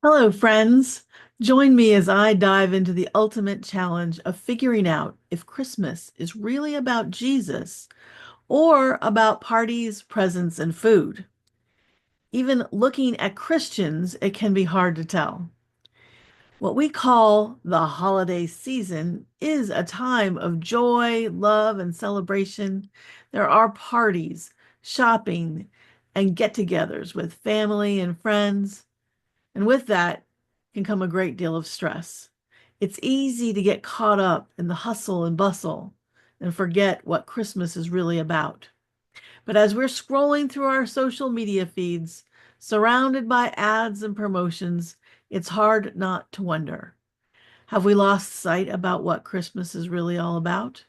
Hello, friends. Join me as I dive into the ultimate challenge of figuring out if Christmas is really about Jesus or about parties, presents, and food. Even looking at Christians, it can be hard to tell. What we call the holiday season is a time of joy, love, and celebration. There are parties, shopping, and get togethers with family and friends. And with that can come a great deal of stress. It's easy to get caught up in the hustle and bustle and forget what Christmas is really about. But as we're scrolling through our social media feeds, surrounded by ads and promotions, it's hard not to wonder, have we lost sight about what Christmas is really all about?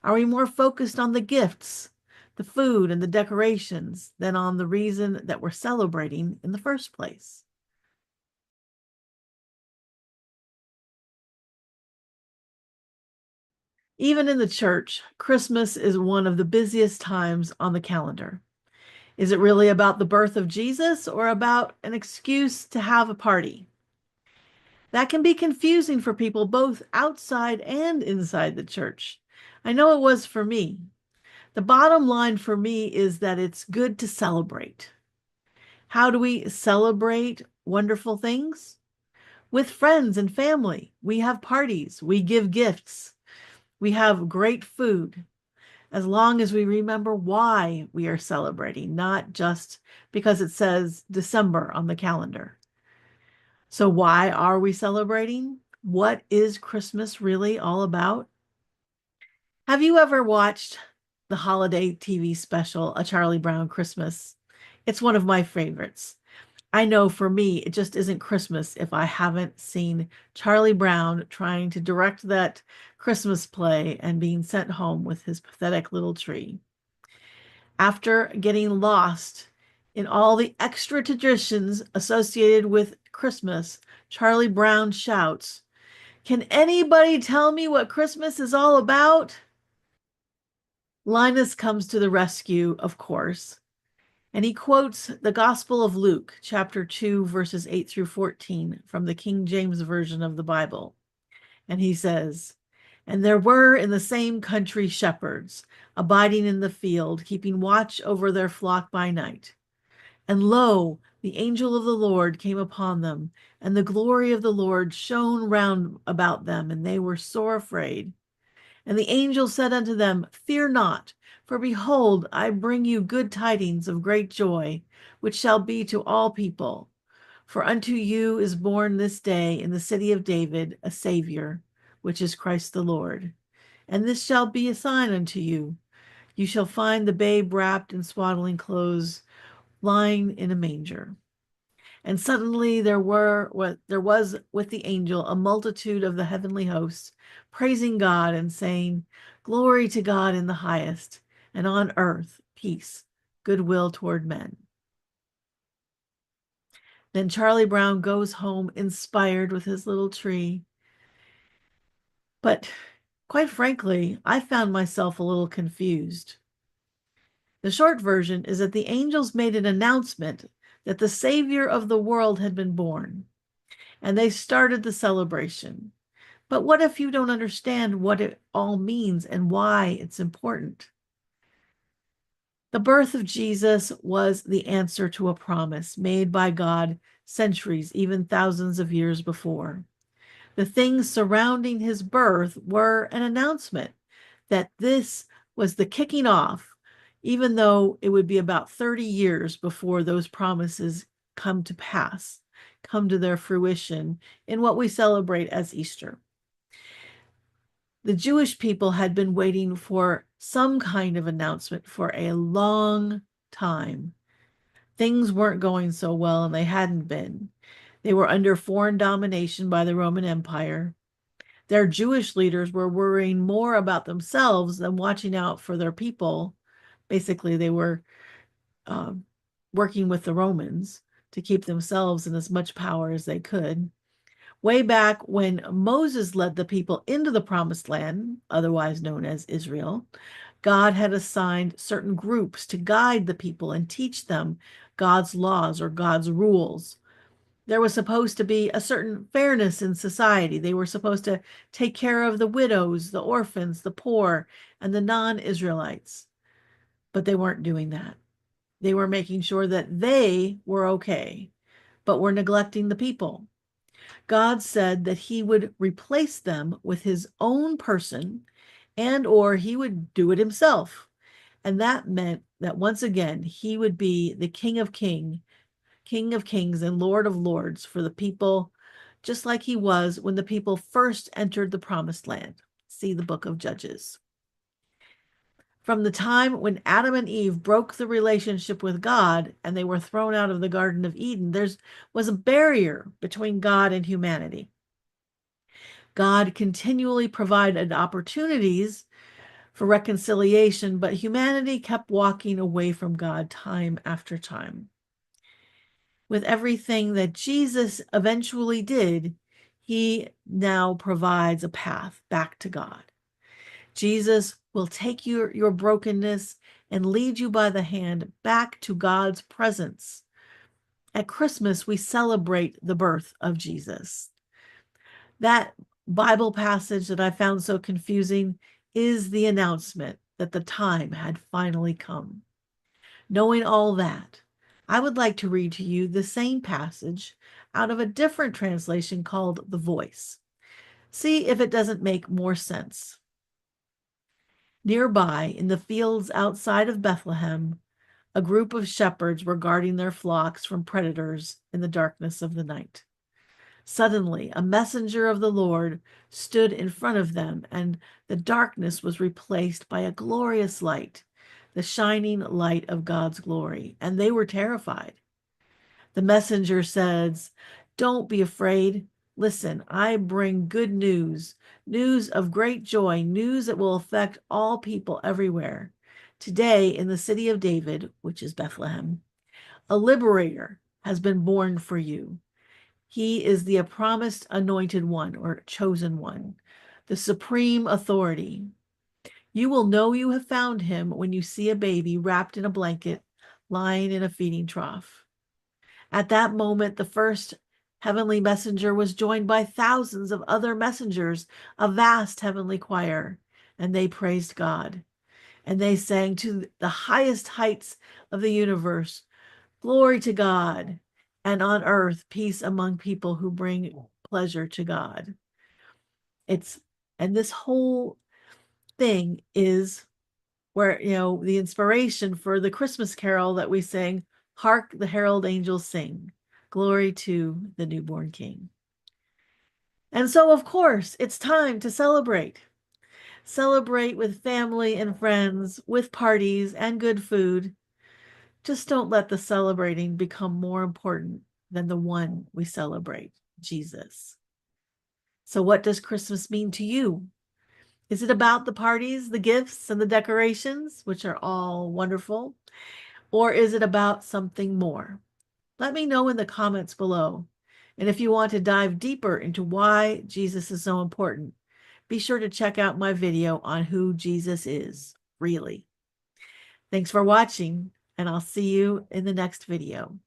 Are we more focused on the gifts, the food, and the decorations than on the reason that we're celebrating in the first place? Even in the church, Christmas is one of the busiest times on the calendar. Is it really about the birth of Jesus or about an excuse to have a party? That can be confusing for people both outside and inside the church. I know it was for me. The bottom line for me is that it's good to celebrate. How do we celebrate wonderful things? With friends and family. We have parties, we give gifts, we have great food, as long as we remember why we are celebrating, not just because it says December on the calendar. So, why are we celebrating? What is Christmas really all about? Have you ever watched the holiday TV special, A Charlie Brown Christmas? It's one of my favorites. I know for me, it just isn't Christmas if I haven't seen Charlie Brown trying to direct that Christmas play and being sent home with his pathetic little tree. After getting lost in all the extra traditions associated with Christmas, Charlie Brown shouts, "Can anybody tell me what Christmas is all about?" Linus comes to the rescue, of course, and he quotes the Gospel of Luke, chapter 2, verses 8 through 14 from the King James Version of the Bible. And he says, "And there were in the same country shepherds, abiding in the field, keeping watch over their flock by night. And lo, the angel of the Lord came upon them, and the glory of the Lord shone round about them, and they were sore afraid. And the angel said unto them, Fear not, for behold, I bring you good tidings of great joy, which shall be to all people. For unto you is born this day in the city of David a Savior, which is Christ the Lord. And this shall be a sign unto you. You shall find the babe wrapped in swaddling clothes, lying in a manger." And suddenly there was with the angel a multitude of the heavenly hosts, praising God and saying, "Glory to God in the highest, and on earth peace, goodwill toward men." Then Charlie Brown goes home inspired with his little tree. But quite frankly, I found myself a little confused. The short version is that the angels made an announcement that the Savior of the world had been born, and they started the celebration. But what if you don't understand what it all means and why it's important? The birth of Jesus was the answer to a promise made by God centuries, even thousands of years before. The things surrounding his birth were an announcement that this was the kicking off, even though it would be about 30 years before those promises come to pass, come to their fruition in what we celebrate as Easter. The Jewish people had been waiting for some kind of announcement for a long time. Things weren't going so well, and they hadn't been. They were under foreign domination by the Roman Empire. Their Jewish leaders were worrying more about themselves than watching out for their people. Basically, they were uh, working with the Romans to keep themselves in as much power as they could. Way back when Moses led the people into the promised land, otherwise known as Israel, God had assigned certain groups to guide the people and teach them God's laws or God's rules. There was supposed to be a certain fairness in society. They were supposed to take care of the widows, the orphans, the poor, and the non-Israelites. But they weren't doing that. They were making sure that they were okay, but were neglecting the people. God said that he would replace them with his own person, and or he would do it himself. And that meant that once again he would be the King of Kings and Lord of Lords for the people, just like he was when the people first entered the promised land. See the book of Judges. From the time when Adam and Eve broke the relationship with God and they were thrown out of the Garden of Eden, there was a barrier between God and humanity. God continually provided opportunities for reconciliation, but humanity kept walking away from God time after time. With everything that Jesus eventually did, he now provides a path back to God. Jesus will take your brokenness and lead you by the hand back to God's presence. At Christmas, we celebrate the birth of Jesus. That Bible passage that I found so confusing is the announcement that the time had finally come. Knowing all that, I would like to read to you the same passage out of a different translation called The Voice. See if it doesn't make more sense. Nearby, in the fields outside of Bethlehem, a group of shepherds were guarding their flocks from predators in the darkness of the night. Suddenly, a messenger of the Lord stood in front of them, and the darkness was replaced by a glorious light, the shining light of God's glory, and they were terrified. The messenger says, "Don't be afraid. Listen, I bring good news, news of great joy, news that will affect all people everywhere. Today, in the city of David, which is Bethlehem, a liberator has been born for you. He is the promised anointed one or chosen one, the supreme authority. You will know you have found him when you see a baby wrapped in a blanket lying in a feeding trough." At that moment, the first heavenly messenger was joined by thousands of other messengers, a vast heavenly choir, and they praised God. And they sang to the highest heights of the universe, "Glory to God, and on earth peace among people who bring pleasure to God." And this whole thing is where, the inspiration for the Christmas carol that we sing, "Hark the herald angels sing, glory to the newborn King." And so, of course, it's time to celebrate. Celebrate with family and friends, with parties and good food. Just don't let the celebrating become more important than the one we celebrate, Jesus. So what does Christmas mean to you? Is it about the parties, the gifts, and the decorations, which are all wonderful? Or is it about something more? Let me know in the comments below. And if you want to dive deeper into why Jesus is so important, be sure to check out my video on who Jesus is, really. Thanks for watching, and I'll see you in the next video.